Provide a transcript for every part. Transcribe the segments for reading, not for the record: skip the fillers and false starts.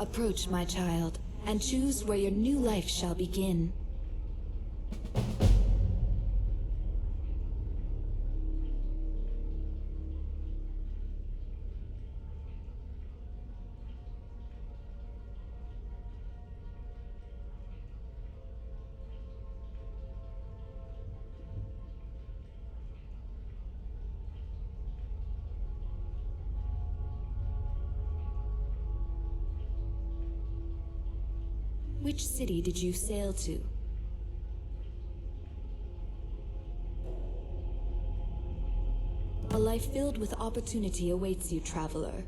Approach, my child, and choose where your new life shall begin. Which city did you sail to? A life filled with opportunity awaits you, traveler.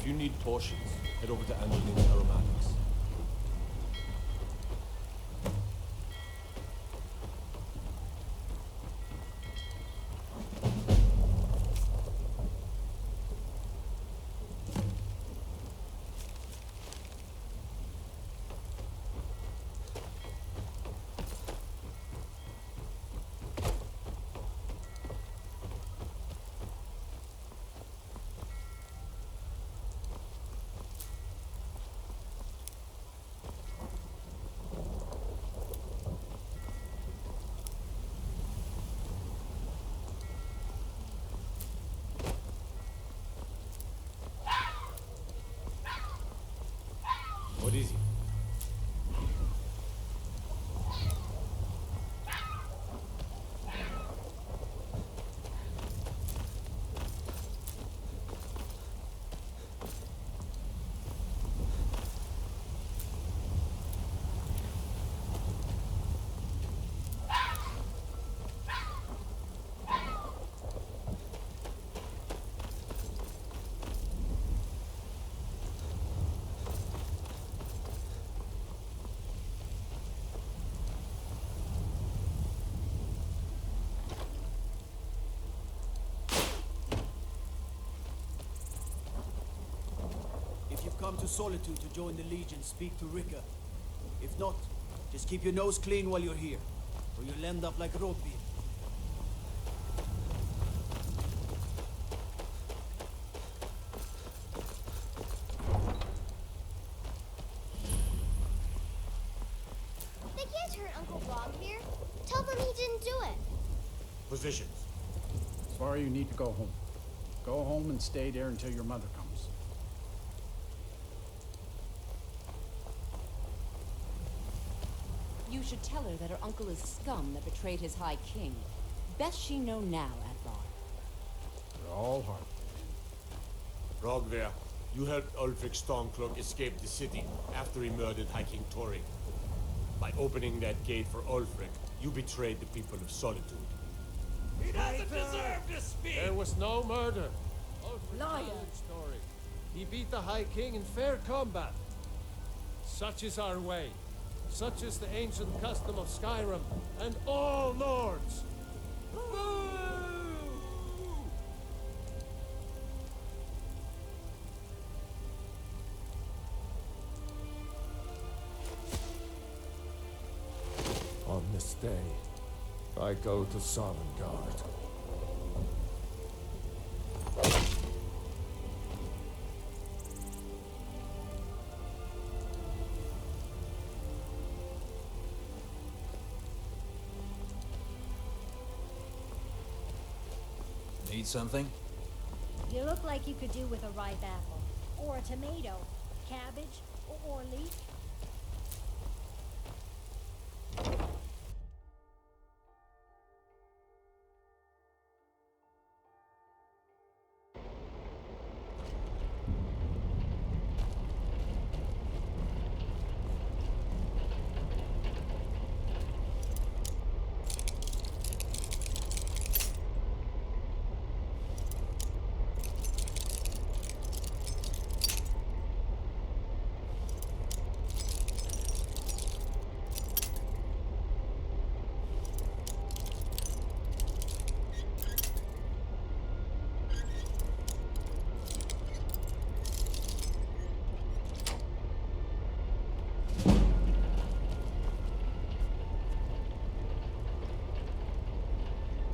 If you need potions, head over to Angeline's Aromatics. What is it? If you've come to Solitude to join the Legion, speak to Rika. If not, just keep your nose clean while you're here, or you'll end up like Rodby. They can't hurt Uncle Rob here. Tell them he didn't do it. Positions. Sorry, you need to go home. Go home and stay there until your mother comes. You should tell her that her uncle is scum that betrayed his High King. Best she know now, Advar. We're all hard. Rogver, you helped Ulfric Stormcloak escape the city after he murdered High King Tori. By opening that gate for Ulfric, you betrayed the people of Solitude. He doesn't deserve to speak! There was no murder. Liar! Story. He beat the High King in fair combat. Such is our way. Such is the ancient custom of Skyrim and all lords. stay. I go to Sovngarde. Need something? You look like you could do with a ripe apple. Or a tomato. Cabbage. Or leek.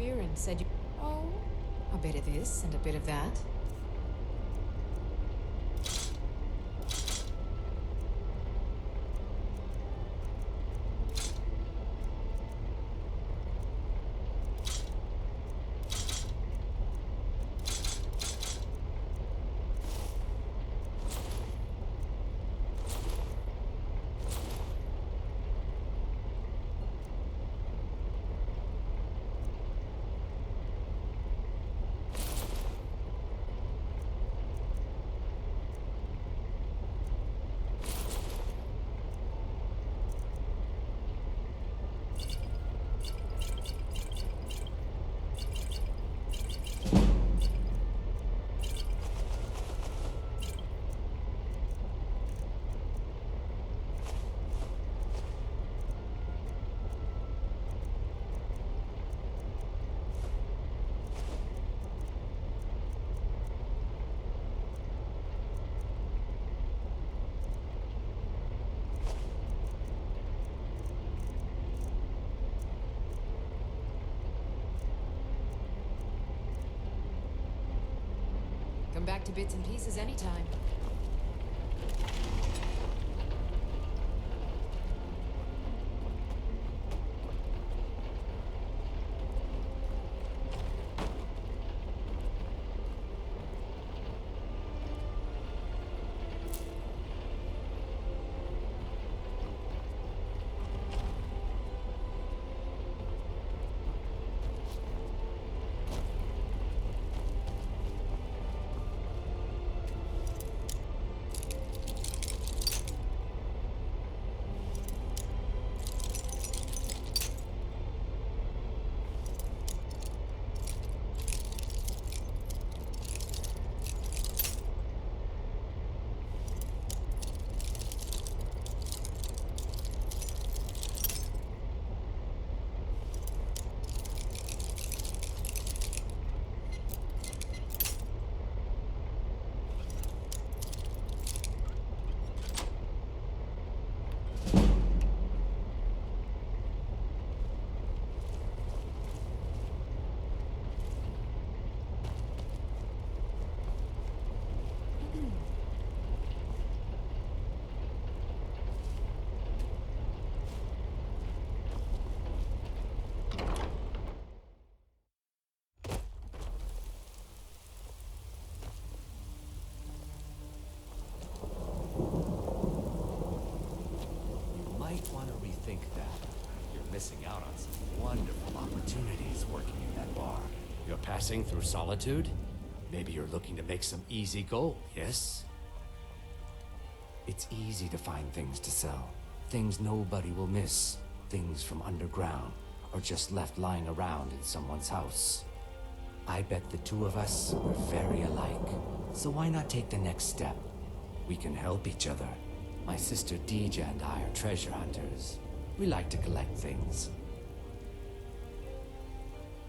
Biren said you... Oh, a bit of this and a bit of that. Come back to bits and pieces anytime. Missing out on some wonderful opportunities working in that bar. You're passing through Solitude? Maybe you're looking to make some easy gold, yes? It's easy to find things to sell. Things nobody will miss. Things from underground, or just left lying around in someone's house. I bet the two of us are very alike. So why not take the next step? We can help each other. My sister Deja and I are treasure hunters. We like to collect things.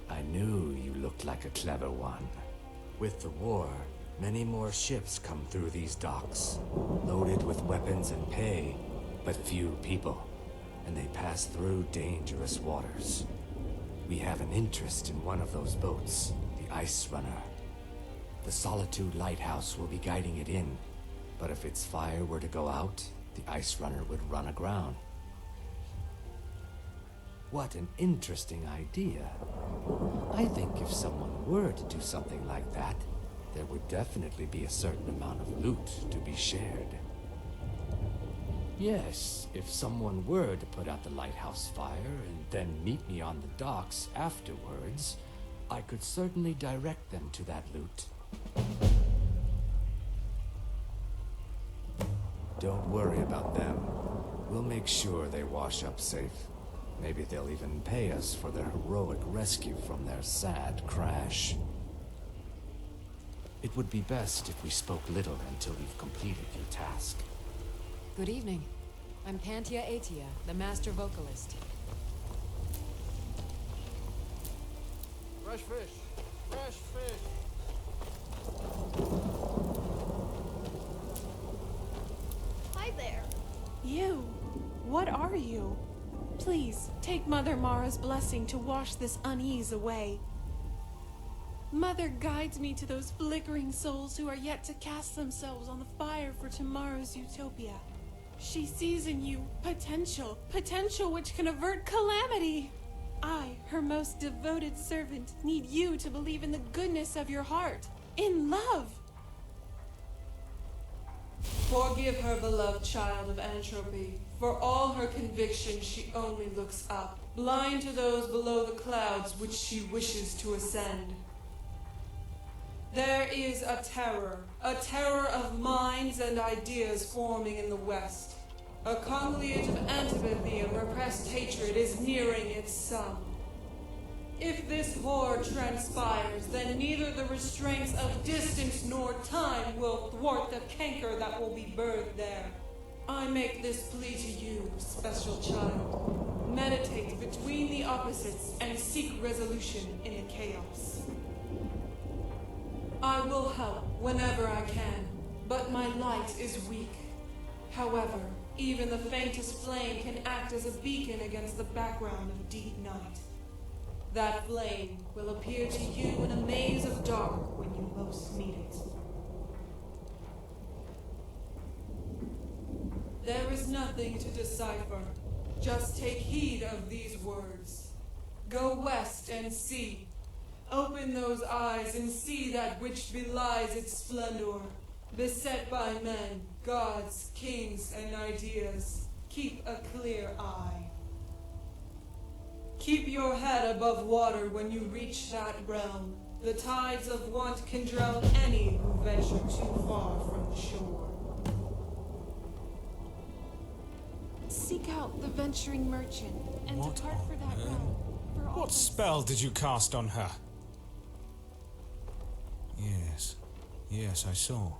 I knew you looked like a clever one. With the war, many more ships come through these docks, loaded with weapons and pay, but few people. and they pass through dangerous waters. We have an interest in one of those boats, the Ice Runner. The Solitude Lighthouse will be guiding it in, but if its fire were to go out, the Ice Runner would run aground. What an interesting idea. I think if someone were to do something like that, there would definitely be a certain amount of loot to be shared. Yes, if someone were to put out the lighthouse fire and then meet me on the docks afterwards, I could certainly direct them to that loot. Don't worry about them. We'll make sure they wash up safe. Maybe they'll even pay us for their heroic rescue from their sad crash. It would be best if we spoke little until you've completed your task. Good evening. I'm Pantia Atia, the master vocalist. Fresh fish! Fresh fish! Hi there. You? What are you? Please, take Mother Mara's blessing to wash this unease away. Mother guides me to those flickering souls who are yet to cast themselves on the fire for tomorrow's utopia. She sees in you potential which can avert calamity. I, her most devoted servant, need you to believe in the goodness of your heart, in love. Forgive her, beloved child of entropy. For all her convictions, she only looks up, blind to those below the clouds which she wishes to ascend. There is a terror of minds and ideas forming in the West. A conciliage of antipathy and repressed hatred is nearing its sum. If this horror transpires, then neither the restraints of distance nor time will thwart the canker that will be birthed there. I make this plea to you, special child. Meditate between the opposites and seek resolution in the chaos. I will help whenever I can, but my light is weak. However, even the faintest flame can act as a beacon against the background of deep night. That flame will appear to you in a maze of dark when you most need it. There is nothing to decipher. Just take heed of these words. Go west and see. Open those eyes and see that which belies its splendor. Beset by men, gods, kings, and ideas, keep a clear eye. Keep your head above water when you reach that realm. The tides of want can drown any who venture too far from the shore. Seek out the venturing merchant and depart for that realm. What spell did you cast on her? Yes, I saw.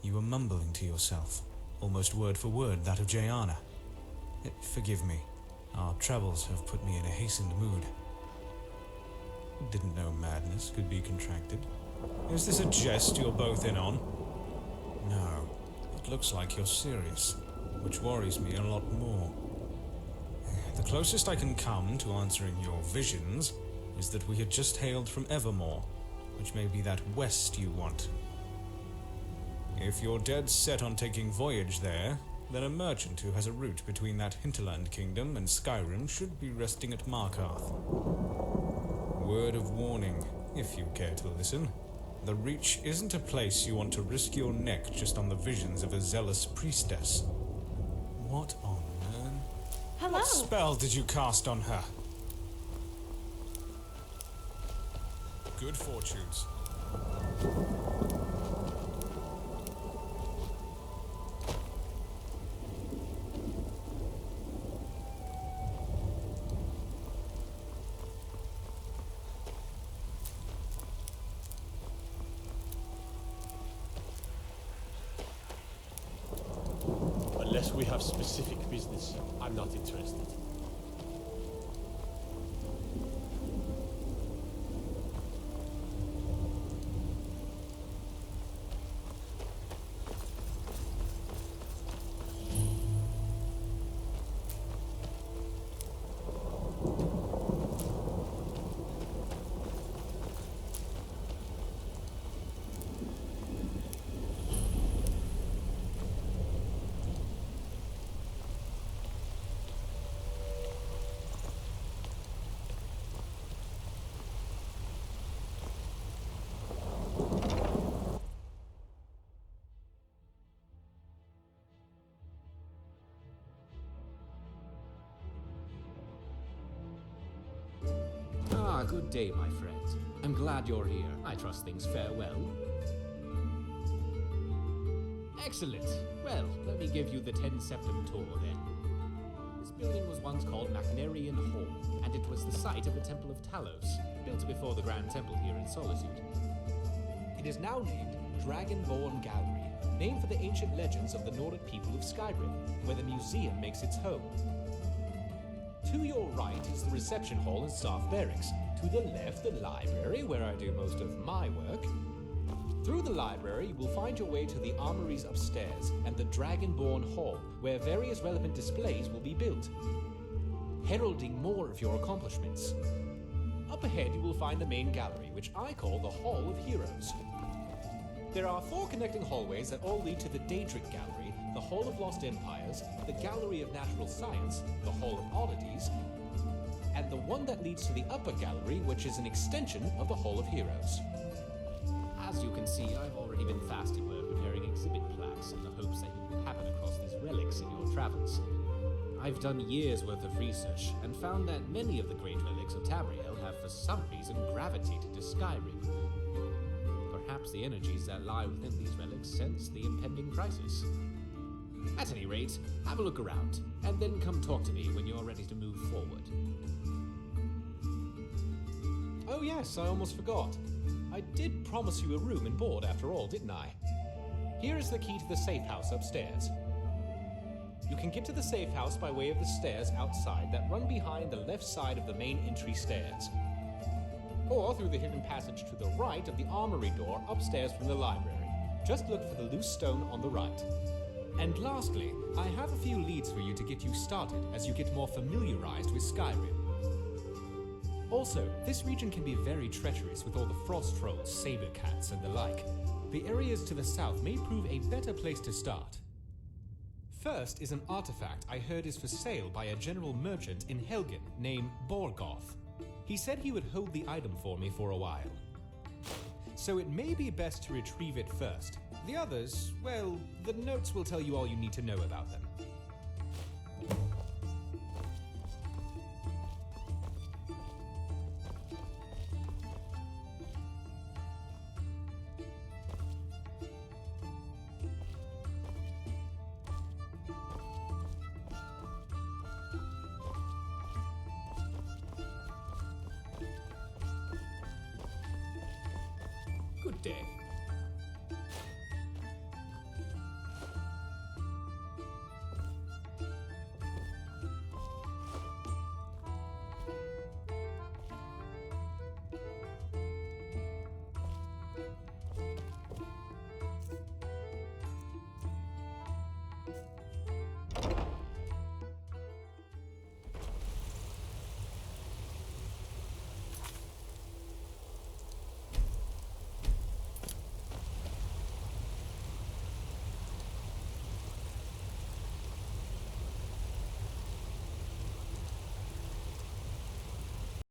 You were mumbling to yourself, almost word for word that of Jayana. Forgive me. Our travels have put me in a hastened mood. Didn't know madness could be contracted. Is this a jest you're both in on? No, it looks like you're serious, which worries me a lot more. The closest I can come to answering your visions is that we had just hailed from Evermore, which may be that west you want. If you're dead set on taking voyage there, then a merchant who has a route between that hinterland kingdom and Skyrim should be resting at Markarth. Word of warning, if you care to listen. The Reach isn't a place you want to risk your neck just on the visions of a zealous priestess. What on earth? Hello? What spell did you cast on her? Good fortunes. Unless we have specific business, I'm not interested. Ah, good day, my friend. I'm glad you're here. I trust things fare well. Excellent. Well, let me give you the 10 Septem tour then. This building was once called Macnarian Hall, and it was the site of the Temple of Talos, built before the Grand Temple here in Solitude. It is now named Dragonborn Gallery, named for the ancient legends of the Nordic people of Skyrim, where the museum makes its home. To your right is the reception hall and staff barracks. To the left, the library, where I do most of my work. Through the library, you will find your way to the armories upstairs and the Dragonborn Hall, where various relevant displays will be built, heralding more of your accomplishments. Up ahead, you will find the main gallery, which I call the Hall of Heroes. There are 4 connecting hallways that all lead to the Daedric Gallery, the Hall of Lost Empires, the Gallery of Natural Science, the Hall of Oddities, and the one that leads to the Upper Gallery, which is an extension of the Hall of Heroes. As you can see, I've already been fast at work preparing exhibit plaques in the hopes that you will happen across these relics in your travels. I've done years' worth of research and found that many of the great relics of Tamriel have for some reason gravitated to Skyrim. Perhaps the energies that lie within these relics sense the impending crisis. At any rate, have a look around, and then come talk to me when you're ready to move forward. Oh yes, I almost forgot. I did promise you a room and board after all, didn't I? Here is the key to the safe house upstairs. You can get to the safe house by way of the stairs outside that run behind the left side of the main entry stairs, or through the hidden passage to the right of the armory door upstairs from the library. Just look for the loose stone on the right. And lastly, I have a few leads for you to get you started as you get more familiarized with Skyrim. Also, this region can be very treacherous with all the frost trolls, saber cats, and the like. The areas to the south may prove a better place to start. First is an artifact I heard is for sale by a general merchant in Helgen named Borgoth. He said he would hold the item for me for a while. So it may be best to retrieve it first. The others, well, the notes will tell you all you need to know about them. Good day.